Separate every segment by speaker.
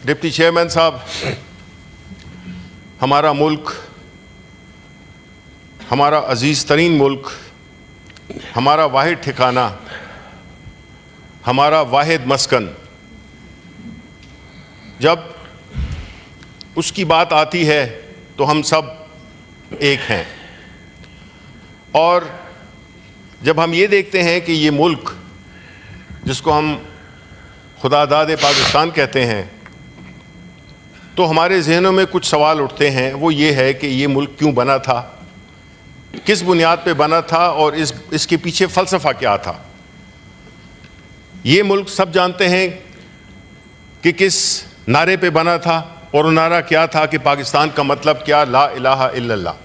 Speaker 1: Deputy chairman صاحب، ہمارا ملک، ہمارا عزیز ترین ملک، ہمارا واحد ٹھکانہ، ہمارا واحد مسکن، جب اس کی بات آتی ہے تو ہم سب ایک ہیں. اور جب ہم یہ دیکھتے ہیں کہ یہ ملک جس کو ہم خدا داد پاکستان کہتے ہیں، تو ہمارے ذہنوں میں کچھ سوال اٹھتے ہیں. وہ یہ ہے کہ یہ ملک کیوں بنا تھا، کس بنیاد پہ بنا تھا، اور اس کے پیچھے فلسفہ کیا تھا. یہ ملک سب جانتے ہیں کہ کس نعرے پہ بنا تھا، اور وہ نعرہ کیا تھا کہ پاکستان کا مطلب کیا، لا الہ الا اللہ.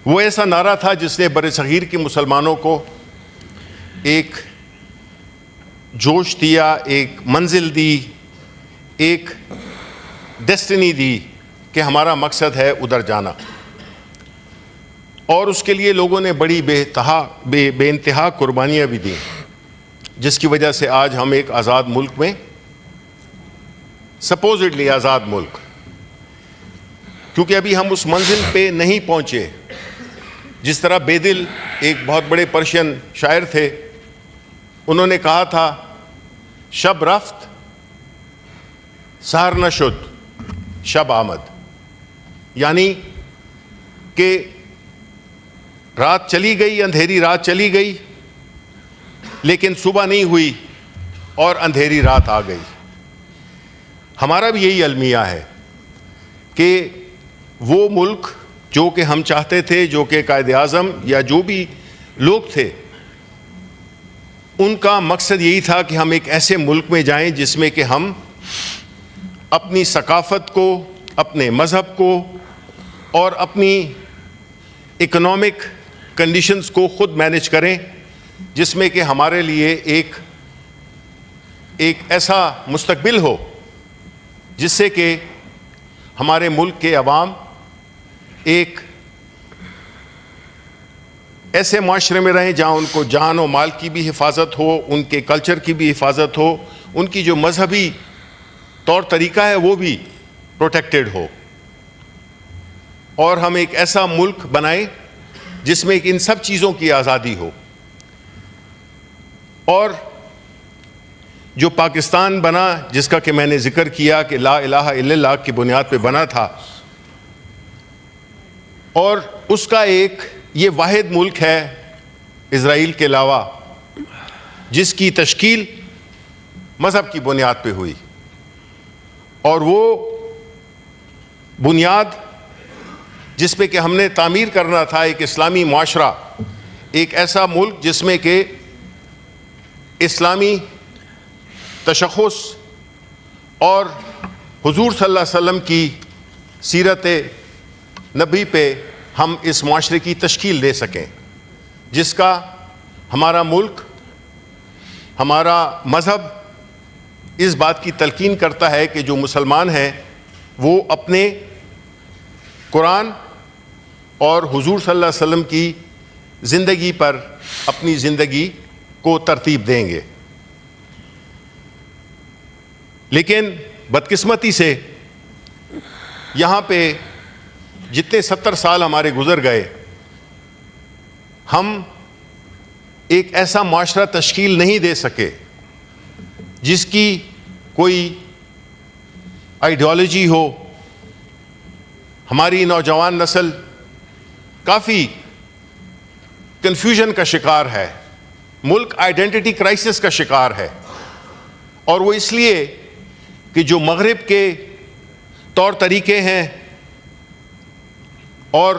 Speaker 1: وہ ایسا نعرہ تھا جس نے بر صغیر کے مسلمانوں کو ایک جوش دیا، ایک منزل دی، ایک ڈیسٹنی دی کہ ہمارا مقصد ہے ادھر جانا. اور اس کے لیے لوگوں نے بڑی بے انتہا قربانیاں بھی دیں، جس کی وجہ سے آج ہم ایک آزاد ملک میں، سپوزڈلی آزاد ملک، کیونکہ ابھی ہم اس منزل پہ نہیں پہنچے. جس طرح بیدل ایک بہت بڑے پرشین شاعر تھے، انہوں نے کہا تھا، شب رفت سحر نشد شب آمد. یعنی کہ رات چلی گئی، اندھیری رات چلی گئی، لیکن صبح نہیں ہوئی اور اندھیری رات آ گئی. ہمارا بھی یہی المیہ ہے کہ وہ ملک جو کہ ہم چاہتے تھے، جو کہ قائد اعظم یا جو بھی لوگ تھے، ان کا مقصد یہی تھا کہ ہم ایک ایسے ملک میں جائیں جس میں کہ ہم اپنی ثقافت کو، اپنے مذہب کو اور اپنی اکنامک کنڈیشنز کو خود مینیج کریں، جس میں کہ ہمارے لیے ایک ایسا مستقبل ہو جس سے کہ ہمارے ملک کے عوام ایک ایسے معاشرے میں رہیں جہاں ان کو جان و مال کی بھی حفاظت ہو، ان کے کلچر کی بھی حفاظت ہو، ان کی جو مذہبی طور طریقہ ہے وہ بھی پروٹیکٹڈ ہو. اور ہم ایک ایسا ملک بنائیں جس میں ان سب چیزوں کی آزادی ہو. اور جو پاکستان بنا، جس کا کہ میں نے ذکر کیا کہ لا الہ الا اللہ کی بنیاد پہ بنا تھا، اور اس کا ایک یہ واحد ملک ہے اسرائیل کے علاوہ جس کی تشکیل مذہب کی بنیاد پہ ہوئی. اور وہ بنیاد جس پہ کہ ہم نے تعمیر کرنا تھا ایک اسلامی معاشرہ، ایک ایسا ملک جس میں کہ اسلامی تشخص اور حضور صلی اللہ علیہ وسلم کی سیرت نبی پہ ہم اس معاشرے کی تشکیل دے سکیں، جس کا ہمارا ملک، ہمارا مذہب اس بات کی تلقین کرتا ہے کہ جو مسلمان ہیں وہ اپنے قرآن اور حضور صلی اللہ علیہ وسلم کی زندگی پر اپنی زندگی کو ترتیب دیں گے. لیکن بدقسمتی سے یہاں پہ جتنے 70 سال ہمارے گزر گئے، ہم ایک ایسا معاشرہ تشکیل نہیں دے سکے جس کی کوئی آئیڈیالوجی ہو. ہماری نوجوان نسل کافی کنفیوژن کا شکار ہے، ملک آئیڈینٹی کرائسس کا شکار ہے. اور وہ اس لیے کہ جو مغرب کے طور طریقے ہیں اور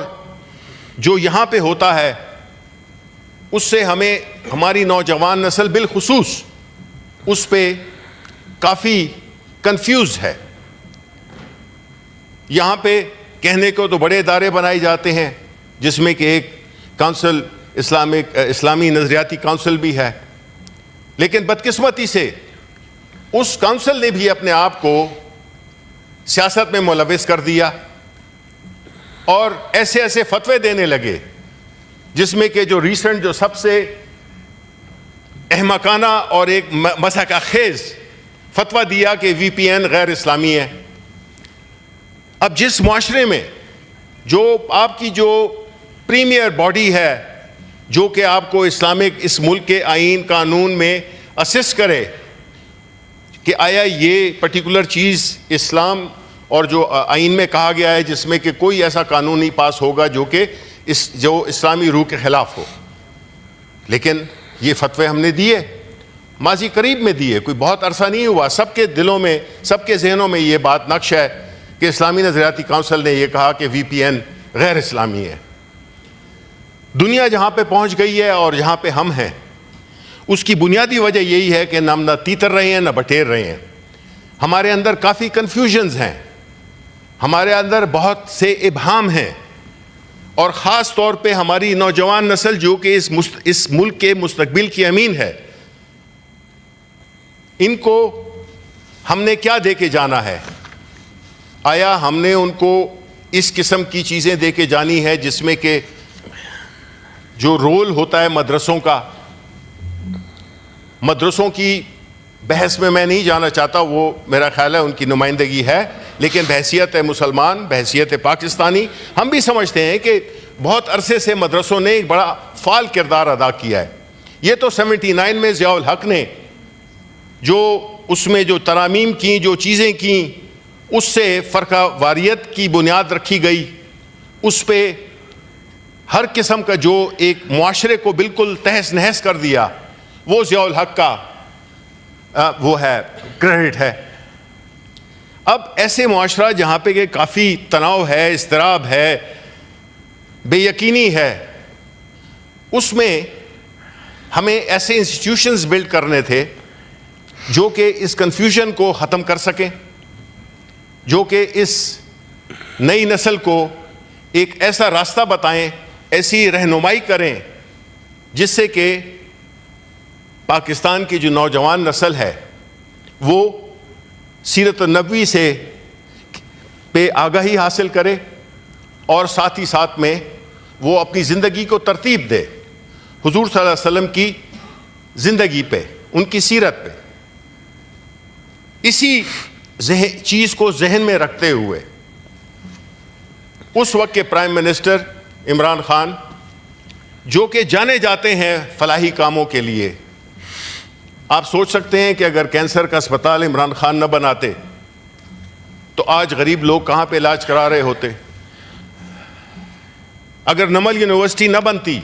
Speaker 1: جو یہاں پہ ہوتا ہے، اس سے ہمیں، ہماری نوجوان نسل بالخصوص اس پہ کافی کنفیوز ہے. یہاں پہ کہنے کو تو بڑے ادارے بنائے جاتے ہیں، جس میں کہ ایک کونسل اسلامی نظریاتی کونسل بھی ہے، لیکن بدقسمتی سے اس کونسل نے بھی اپنے آپ کو سیاست میں ملوث کر دیا اور ایسے ایسے فتوے دینے لگے جس میں کہ جو ریسنٹ جو سب سے احمقانہ اور ایک مضحکہ خیز فتویٰ دیا کہ وی پی این غیر اسلامی ہے۔ اب جس معاشرے میں جو آپ کی جو پریمیئر باڈی ہے جو کہ آپ کو اسلامک اس ملک کے آئین قانون میں اسس کرے کہ آیا یہ پرٹیکولر چیز اسلام اور جو آئین میں کہا گیا ہے جس میں کہ کوئی ایسا قانون نہیں پاس ہوگا جو کہ جو اسلامی روح کے خلاف ہو، لیکن یہ فتوے ہم نے دیے، ماضی قریب میں دیے، کوئی بہت عرصہ نہیں ہوا، سب کے دلوں میں سب کے ذہنوں میں یہ بات نقش ہے کہ اسلامی نظریاتی کونسل نے یہ کہا کہ وی پی این غیر اسلامی ہے۔ دنیا جہاں پہ پہنچ گئی ہے اور جہاں پہ ہم ہیں اس کی بنیادی وجہ یہی ہے کہ ہم نہ تیتر رہے ہیں نہ بٹیر رہے ہیں۔ ہمارے اندر کافی کنفیوژنز ہیں، ہمارے اندر بہت سے ابہام ہیں، اور خاص طور پہ ہماری نوجوان نسل جو کہ اس ملک کے مستقبل کی امین ہے، ان کو ہم نے کیا دے کے جانا ہے؟ آیا ہم نے ان کو اس قسم کی چیزیں دے کے جانی ہے جس میں کہ جو رول ہوتا ہے مدرسوں کا، مدرسوں کی بحث میں نہیں جانا چاہتا، وہ میرا خیال ہے ان کی نمائندگی ہے، لیکن بحیثیت مسلمان، بحیثیت پاکستانی ہم بھی سمجھتے ہیں کہ بہت عرصے سے مدرسوں نے ایک بڑا فعال کردار ادا کیا ہے۔ یہ تو 79 میں ضیاء الحق نے جو اس میں جو ترامیم کی، جو چیزیں کیں، اس سے فرقہ واریت کی بنیاد رکھی گئی، اس پہ ہر قسم کا جو ایک معاشرے کو بالکل تہس نہس کر دیا، وہ ضیاء الحق کا وہ ہے کریڈٹ ہے۔ اب ایسے معاشرہ جہاں پہ کہ کافی تناؤ ہے، اضطراب ہے، بے یقینی ہے، اس میں ہمیں ایسے انسٹیٹیوشنز بلڈ کرنے تھے جو کہ اس کنفیوژن کو ختم کر سکیں، جو کہ اس نئی نسل کو ایک ایسا راستہ بتائیں، ایسی رہنمائی کریں جس سے کہ پاکستان کی جو نوجوان نسل ہے وہ سیرت النبوی سے پہ آگاہی حاصل کرے، اور ساتھ ہی ساتھ میں وہ اپنی زندگی کو ترتیب دے حضور صلی اللہ علیہ وسلم کی زندگی پہ، ان کی سیرت پہ۔ اسی چیز کو ذہن میں رکھتے ہوئے اس وقت کے پرائم منسٹر عمران خان، جو کہ جانے جاتے ہیں فلاحی کاموں کے لیے، آپ سوچ سکتے ہیں کہ اگر کینسر کا اسپتال عمران خان نہ بناتے تو آج غریب لوگ کہاں پہ علاج کرا رہے ہوتے؟ اگر نمل یونیورسٹی نہ بنتی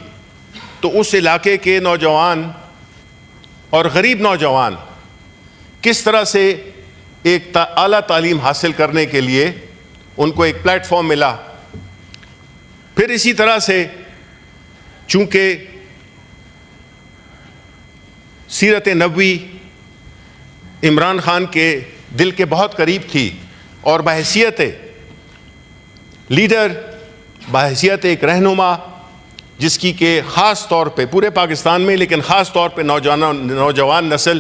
Speaker 1: تو اس علاقے کے نوجوان اور غریب نوجوان کس طرح سے ایک اعلیٰ تعلیم حاصل کرنے کے لیے ان کو ایک پلیٹ فارم ملا۔ پھر اسی طرح سے چونکہ سیرت نبوی عمران خان کے دل کے بہت قریب تھی، اور بحیثیت لیڈر، بحیثیت ایک رہنما جس کی کہ خاص طور پہ پورے پاکستان میں لیکن خاص طور پہ نوجوان نسل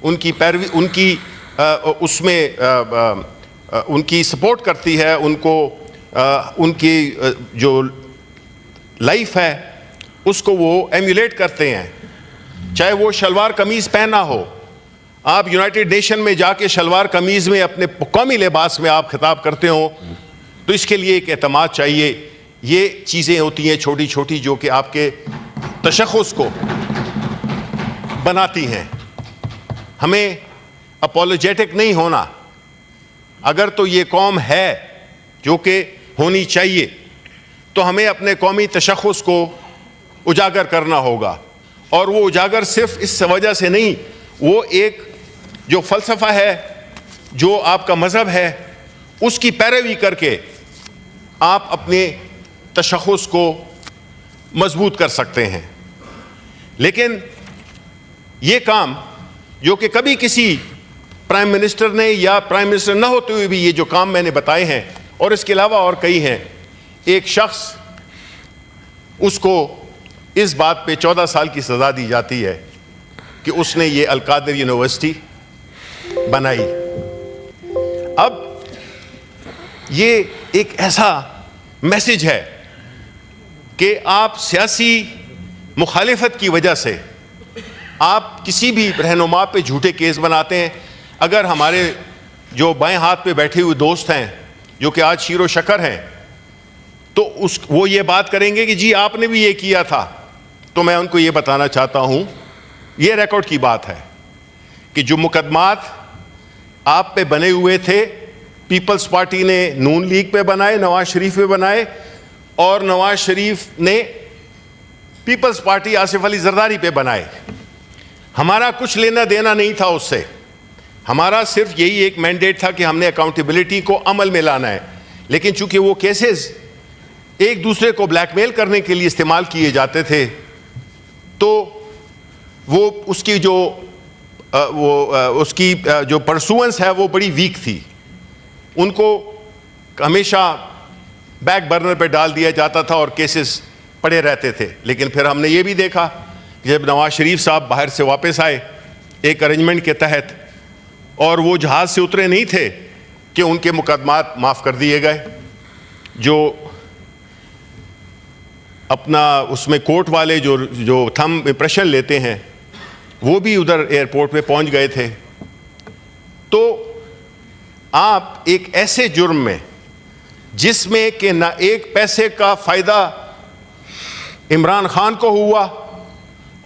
Speaker 1: ان کی پیروی، ان کی اس میں ان کی سپورٹ کرتی ہے، ان کو ان کی جو لائف ہے اس کو وہ ایمولیٹ کرتے ہیں، چاہے وہ شلوار قمیض پہنا ہو۔ آپ یونائٹڈ نیشن میں جا کے شلوار قمیض میں اپنے قومی لباس میں آپ خطاب کرتے ہو تو اس کے لیے ایک اعتماد چاہیے۔ یہ چیزیں ہوتی ہیں چھوٹی چھوٹی جو کہ آپ کے تشخص کو بناتی ہیں۔ ہمیں اپولوجیٹک نہیں ہونا، اگر تو یہ قوم ہے جو کہ ہونی چاہیے تو ہمیں اپنے قومی تشخص کو اجاگر کرنا ہوگا، اور وہ اجاگر صرف اس وجہ سے نہیں، وہ ایک جو فلسفہ ہے، جو آپ کا مذہب ہے، اس کی پیروی کر کے آپ اپنے تشخص کو مضبوط کر سکتے ہیں۔ لیکن یہ کام جو کہ کبھی کسی پرائم منسٹر نے یا پرائم منسٹر نہ ہوتے ہوئے بھی یہ جو کام میں نے بتائے ہیں اور اس کے علاوہ اور کئی ہیں، ایک شخص اس کو اس بات پہ 14 سال کی سزا دی جاتی ہے کہ اس نے یہ القادر یونیورسٹی بنائی۔ اب یہ ایک ایسا میسج ہے کہ آپ سیاسی مخالفت کی وجہ سے آپ کسی بھی رہنما پہ جھوٹے کیس بناتے ہیں۔ اگر ہمارے جو بائیں ہاتھ پہ بیٹھے ہوئے دوست ہیں جو کہ آج شیر و شکر ہیں تو وہ یہ بات کریں گے کہ جی آپ نے بھی یہ کیا تھا، تو میں ان کو یہ بتانا چاہتا ہوں، یہ ریکارڈ کی بات ہے کہ جو مقدمات آپ پہ بنے ہوئے تھے، پیپلز پارٹی نے نون لیگ پہ بنائے، نواز شریف پہ بنائے، اور نواز شریف نے پیپلز پارٹی آصف علی زرداری پہ بنائے. ہمارا کچھ لینا دینا نہیں تھا اس سے، ہمارا صرف یہی ایک مینڈیٹ تھا کہ ہم نے اکاؤنٹیبلٹی کو عمل میں لانا ہے. لیکن چونکہ وہ کیسز ایک دوسرے کو بلیک میل کرنے کے لیے استعمال کیے جاتے تھے تو وہ اس کی جو پرسوئنس ہے وہ بڑی ویک تھی. ان کو ہمیشہ بیک برنر پہ ڈال دیا جاتا تھا اور کیسز پڑے رہتے تھے. لیکن پھر ہم نے یہ بھی دیکھا کہ جب نواز شریف صاحب باہر سے واپس آئے ایک ارینجمنٹ کے تحت اور وہ جہاز سے اترے نہیں تھے کہ ان کے مقدمات معاف کر دیے گئے. جو اپنا اس میں کورٹ والے جو تھم امپریشن لیتے ہیں وہ بھی ادھر ایئرپورٹ پہ پہنچ گئے تھے. تو آپ ایک ایسے جرم میں جس میں کہ نہ ایک پیسے کا فائدہ عمران خان کو ہوا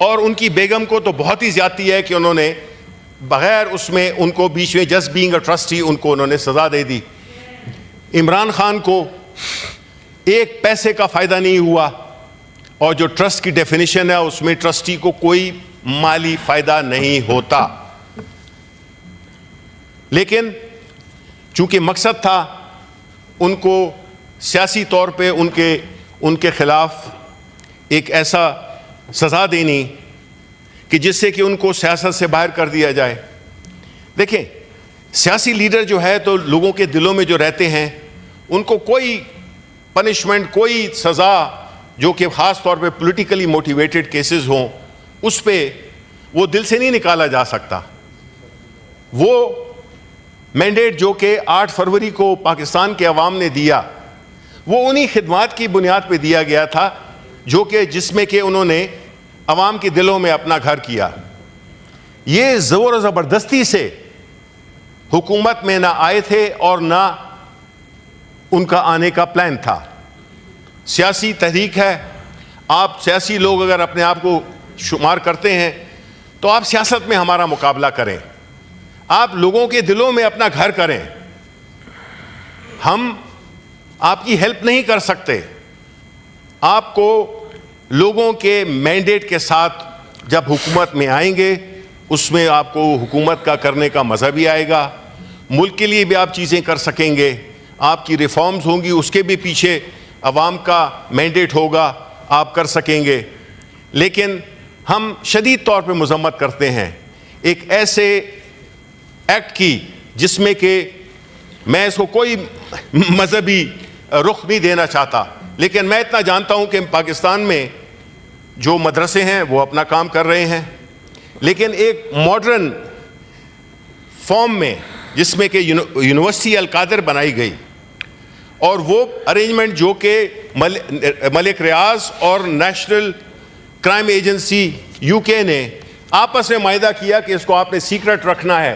Speaker 1: اور ان کی بیگم کو تو بہت ہی زیادتی ہے کہ انہوں نے بغیر اس میں ان کو بیچ میں جسٹ بینگ اے ٹرسٹی ان کو انہوں نے سزا دے دی. عمران خان کو ایک پیسے کا فائدہ نہیں ہوا اور جو ٹرسٹ کی ڈیفینیشن ہے اس میں ٹرسٹی کو کوئی مالی فائدہ نہیں ہوتا. لیکن چونکہ مقصد تھا ان کو سیاسی طور پہ ان کے خلاف ایک ایسا سزا دینی کہ جس سے کہ ان کو سیاست سے باہر کر دیا جائے. دیکھیں سیاسی لیڈر جو ہے تو لوگوں کے دلوں میں جو رہتے ہیں ان کو کوئی پنشمنٹ، کوئی سزا جو کہ خاص طور پہ پولیٹیکلی موٹیویٹڈ کیسز ہوں اس پہ وہ دل سے نہیں نکالا جا سکتا. وہ مینڈیٹ جو کہ 8 فروری کو پاکستان کے عوام نے دیا وہ انہی خدمات کی بنیاد پہ دیا گیا تھا جو کہ جس میں کہ انہوں نے عوام کے دلوں میں اپنا گھر کیا. یہ زور و زبردستی سے حکومت میں نہ آئے تھے اور نہ ان کا آنے کا پلان تھا. سیاسی تحریک ہے. آپ سیاسی لوگ اگر اپنے آپ کو شمار کرتے ہیں تو آپ سیاست میں ہمارا مقابلہ کریں، آپ لوگوں کے دلوں میں اپنا گھر کریں. ہم آپ کی ہیلپ نہیں کر سکتے. آپ کو لوگوں کے مینڈیٹ کے ساتھ جب حکومت میں آئیں گے اس میں آپ کو حکومت کا کرنے کا مزہ بھی آئے گا، ملک کے لیے بھی آپ چیزیں کر سکیں گے، آپ کی ریفارمز ہوں گی اس کے بھی پیچھے عوام کا مینڈیٹ ہوگا، آپ کر سکیں گے. لیکن ہم شدید طور پہ مذمت کرتے ہیں ایک ایسے ایکٹ کی جس میں کہ میں اس کو کوئی مذہبی رخ نہیں دینا چاہتا، لیکن میں اتنا جانتا ہوں کہ پاکستان میں جو مدرسے ہیں وہ اپنا کام کر رہے ہیں، لیکن ایک ماڈرن فارم میں جس میں کہ یونیورسٹی القادر بنائی گئی اور وہ ارینجمنٹ جو کہ ملک ریاض اور نیشنل کرائم ایجنسی UK نے آپس میں معاہدہ کیا کہ اس کو آپ نے سیکرٹ رکھنا ہے،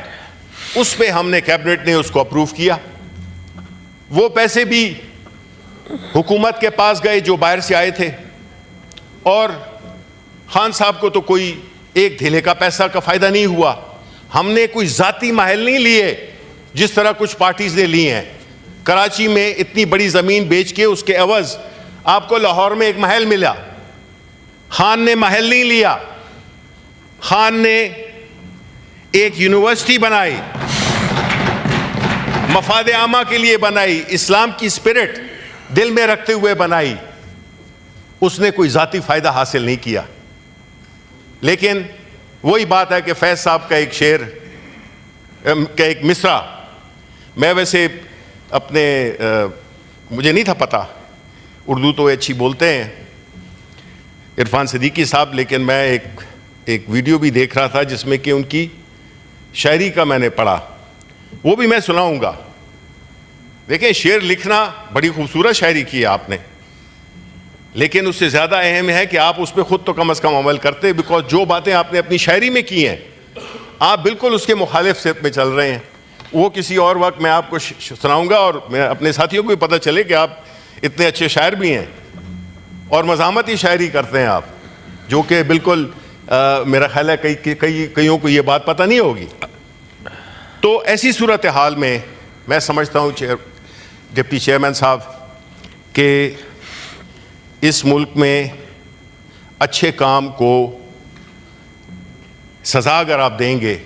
Speaker 1: اس پہ ہم نے کیبنٹ نے اس کو اپروو کیا. وہ پیسے بھی حکومت کے پاس گئے جو باہر سے آئے تھے اور خان صاحب کو تو کوئی ایک دھیلے کا پیسہ کا فائدہ نہیں ہوا. ہم نے کوئی ذاتی محل نہیں لیے جس طرح کچھ پارٹیز نے لی ہیں. کراچی میں اتنی بڑی زمین بیچ کے اس کے عوض آپ کو لاہور میں ایک محل ملا. خان نے محل نہیں لیا، خان نے ایک یونیورسٹی بنائی، مفاد عامہ کے لیے بنائی، اسلام کی اسپرٹ دل میں رکھتے ہوئے بنائی. اس نے کوئی ذاتی فائدہ حاصل نہیں کیا. لیکن وہی بات ہے کہ فیض صاحب کا ایک شعر کا ایک مصرع، میں ویسے اپنے مجھے نہیں تھا پتا، اردو تو اچھی بولتے ہیں عرفان صدیقی صاحب، لیکن میں ایک ویڈیو بھی دیکھ رہا تھا جس میں کہ ان کی شاعری کا میں نے پڑھا، وہ بھی میں سناؤں گا. دیکھیں شعر لکھنا بڑی خوبصورت شاعری کی ہے آپ نے، لیکن اس سے زیادہ اہم ہے کہ آپ اس پہ خود تو کم از کم عمل کرتے، بیکاز جو باتیں آپ نے اپنی شاعری میں کی ہیں آپ بالکل اس کے مخالف سمت میں چل رہے ہیں. وہ کسی اور وقت میں آپ کو سناؤں گا, اور میں اپنے ساتھیوں کو بھی پتہ چلے کہ آپ اتنے اچھے شاعر بھی ہیں اور مزاحمتی شاعری کرتے ہیں آپ, جو کہ بالکل میرا خیال ہے کئیوں کو یہ بات پتہ نہیں ہوگی. تو ایسی صورتحال میں سمجھتا ہوں ڈپٹی چیئرمین صاحب کہ اس ملک میں اچھے کام کو سزا اگر آپ دیں گے,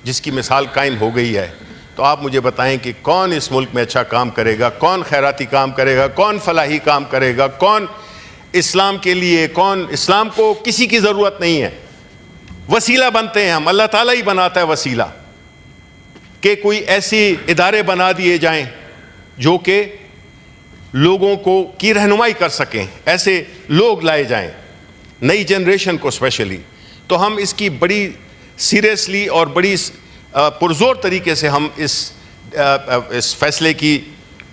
Speaker 1: جس کی مثال قائم ہو گئی ہے, تو آپ مجھے بتائیں کہ کون اس ملک میں اچھا کام کرے گا, کون خیراتی کام کرے گا, کون فلاحی کام کرے گا, کون اسلام کے لیے, کون اسلام کو کسی کی ضرورت نہیں ہے. وسیلہ بنتے ہیں ہم, اللہ تعالیٰ ہی بناتا ہے وسیلہ, کہ کوئی ایسے ادارے بنا دیے جائیں جو کہ لوگوں کو کی رہنمائی کر سکیں, ایسے لوگ لائے جائیں, نئی جنریشن کو اسپیشلی. تو ہم اس کی بڑی سیریسلی اور بڑی پرزور طریقے سے ہم اس فیصلے کی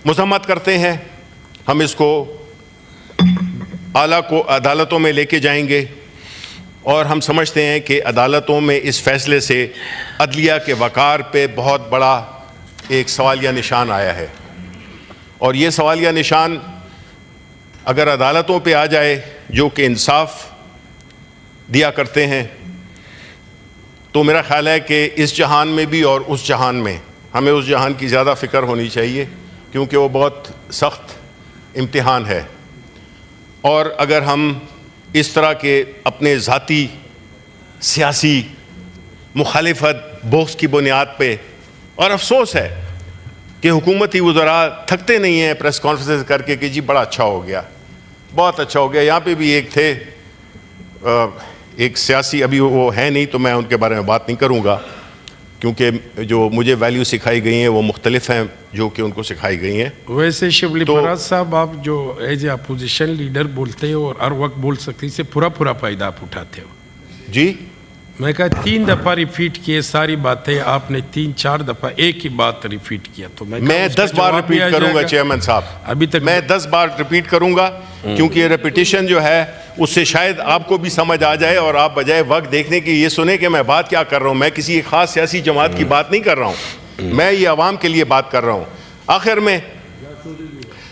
Speaker 1: مذمت کرتے ہیں. ہم اس کو اعلیٰ کو عدالتوں میں لے کے جائیں گے, اور ہم سمجھتے ہیں کہ عدالتوں میں اس فیصلے سے عدلیہ کے وقار پہ بہت بڑا ایک سوالیہ نشان آیا ہے. اور یہ سوالیہ نشان اگر عدالتوں پہ آ جائے جو کہ انصاف دیا کرتے ہیں, تو میرا خیال ہے کہ اس جہان میں بھی اور اس جہان میں ہمیں اس جہان کی زیادہ فکر ہونی چاہیے, کیونکہ وہ بہت سخت امتحان ہے. اور اگر ہم اس طرح کے اپنے ذاتی سیاسی مخالفت بغض کی بنیاد پہ, اور افسوس ہے کہ حکومتی وزراء تھکتے نہیں ہیں پریس کانفرنس کر کے کہ جی بڑا اچھا ہو گیا, بہت اچھا ہو گیا. یہاں پہ بھی ایک تھے, ایک سیاسی, ابھی وہ ہے نہیں تو میں ان کے بارے میں بات نہیں کروں گا, کیونکہ جو مجھے ویلیو سکھائی گئی ہیں وہ مختلف ہیں جو کہ ان کو سکھائی گئی ہیں.
Speaker 2: ویسے شبلی فراز صاحب, آپ جو ایز اے اپوزیشن لیڈر بولتے ہو اور ہر وقت بول سکتے سے پورا فائدہ آپ اٹھاتے ہو.
Speaker 1: جی
Speaker 2: میں کہا 3 دفعہ ریپیٹ کیے ساری باتیں, آپ نے 3-4 دفعہ ایک ہی بات ریپیٹ کیا, تو
Speaker 1: میں 10 بار ریپیٹ کروں گا چیئرمین صاحب,
Speaker 2: ابھی تک
Speaker 1: میں 10 بار ریپیٹ کروں گا, کیونکہ یہ ریپیٹیشن جو ہے اس سے شاید آپ کو بھی سمجھ آ جائے, اور آپ بجائے وقت دیکھنے کے یہ سنیں کہ میں بات کیا کر رہا ہوں. میں کسی خاص سیاسی جماعت کی بات نہیں کر رہا ہوں, میں یہ عوام کے لیے بات کر رہا ہوں.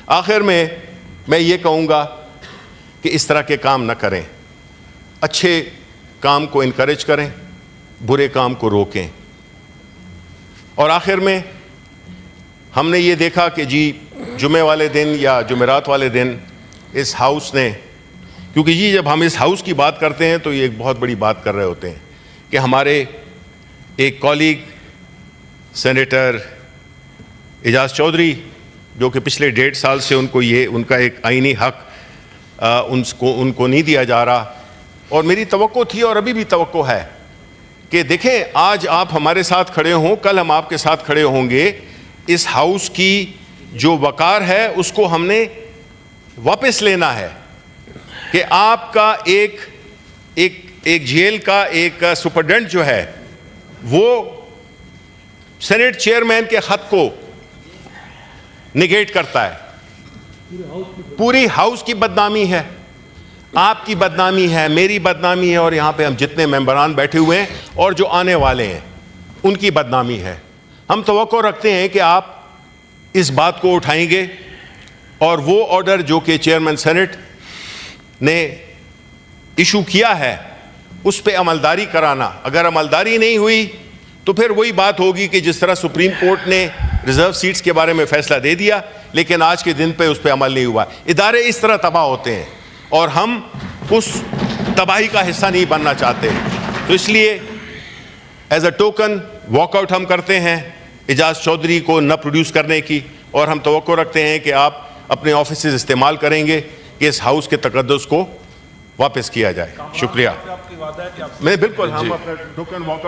Speaker 1: آخر میں یہ کہوں گا کہ اس طرح کے کام نہ کریں, اچھے کام کو انکریج کریں, برے کام کو روکیں. اور آخر میں ہم نے یہ دیکھا کہ جی جمعے والے دن یا جمعرات والے دن اس ہاؤس نے, کیونکہ جی جب ہم اس ہاؤس کی بات کرتے ہیں تو یہ ایک بہت بڑی بات کر رہے ہوتے ہیں کہ ہمارے ایک کولیگ سینیٹر اعجاز چودھری, جو کہ پچھلے 1.5 سال سے ان کا ایک آئینی حق ان کو نہیں دیا جا رہا, اور میری توقع تھی اور ابھی بھی توقع ہے کہ دیکھیں آج آپ ہمارے ساتھ کھڑے ہوں, کل ہم آپ کے ساتھ کھڑے ہوں گے. اس ہاؤس کی جو وقار ہے اس کو ہم نے واپس لینا ہے, کہ آپ کا ایک جیل کا ایک سپرڈنٹ جو ہے وہ سینٹ چیئرمین کے خط کو نگیٹ کرتا ہے. پوری ہاؤس کی بدنامی ہے, آپ کی بدنامی ہے, میری بدنامی ہے, اور یہاں پہ ہم جتنے ممبران بیٹھے ہوئے ہیں اور جو آنے والے ہیں ان کی بدنامی ہے. ہم توقع رکھتے ہیں کہ آپ اس بات کو اٹھائیں گے, اور وہ آرڈر جو کہ چیئرمین سینٹ نے ایشو کیا ہے اس پہ عملداری کرانا. اگر عملداری نہیں ہوئی تو پھر وہی بات ہوگی کہ جس طرح سپریم کورٹ نے ریزرو سیٹس کے بارے میں فیصلہ دے دیا لیکن آج کے دن پہ اس پہ عمل نہیں ہوا. ادارے اس طرح تباہ ہوتے ہیں اور ہم اس تباہی کا حصہ نہیں بننا چاہتے. تو اس لیے as a token walk out ہم کرتے ہیں اعجاز چودھری کو نہ پروڈیوس کرنے کی, اور ہم توقع رکھتے ہیں کہ آپ اپنے آفیسز استعمال کریں گے کہ اس ہاؤس کے تقدس کو واپس کیا جائے. شکریہ. میں بالکل ہم اپنا ٹوکن واک